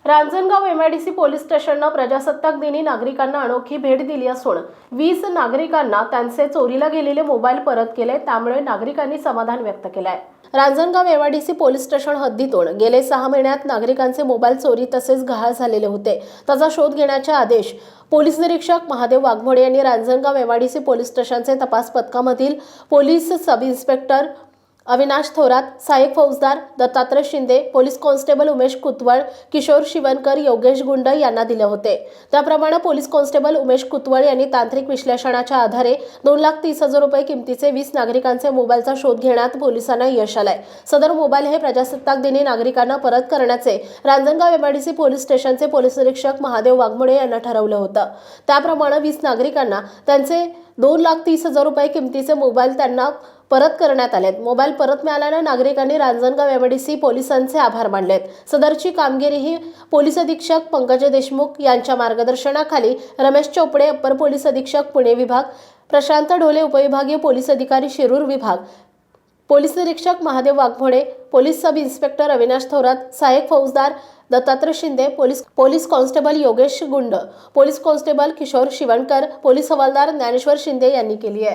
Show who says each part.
Speaker 1: Ranjangaon MIDC police स्टेशननं प्रजासत्ताक दिनी नागरिकांना अनोखी भेट दिली असून 20 नागरिकांना त्यांचे चोरीला गेलेले मोबाईल परत केले। त्यामुळे नागरिकांनी समाधान व्यक्त केले आहे। रांजणगाव एमआयडीसी पोलीस स्टेशन हद्दीतून गेले 6 महिन्यात नागरिकांचे मोबाईल चोरी तसेच गहाळ झालेले होते। त्याचा शोध घेण्याचे आदेश पोलीस निरीक्षक महादेव वाघमोडे यांनी रांजणगाव एमआयडीसी पोलीस स्टेशनचे तपास पथकामधील police sub inspector Avinash Thorat, सहाय्यक फौजदार दत्तात्रय शिंदे, पोलीस कॉन्स्टेबल उमेश कुतवळ, किशोर शिवणकर, योगेश गुंड यांना दिले होते। त्याप्रमाणे पोलीस कॉन्स्टेबल उमेश कुतवळ यांनी तांत्रिक विश्लेषणाच्या आधारे 2,30,000 रुपये किमतीचे 20 नागरिकांचे मोबाईलचा शोध घेण्यात पोलिसांना यश आले। सदर मोबाईल हे प्रजासत्ताक दिनी नागरिकांना परत करण्याचे रांजणगाव एमआयडीसी पोलीस स्टेशनचे पोलीस निरीक्षक महादेव वाघमोडे यांना ठरवलं होतं। त्याप्रमाणे 20 नागरिकांना त्यांचे 2,30,000 रुपये किमतीचे मोबाईल त्यांना परत करण्यात आलेत। मोबाईल परत मिळाल्याने नागरिकांनी रांजणगाव एमआयडीसी पोलिसांचे आभार मानलेत। सदरची कामगिरी ही पोलीस अधीक्षक पंकज देशमुख यांच्या मार्गदर्शनाखाली रमेश चोपडे अप्पर पोलीस अधीक्षक पुणे विभाग, प्रशांत ढोले उपविभागीय पोलीस अधिकारी शिरूर विभाग, पोलीस निरीक्षक Mahadev Waghmode, police sub inspector Avinash Thorat, सहाय्यक फौजदार Dattatray Shinde, police constable Yogesh Gund, police constable Kishor Shivankar, police हवालदार ज्ञानेश्वर शिंदे यांनी केली आहे।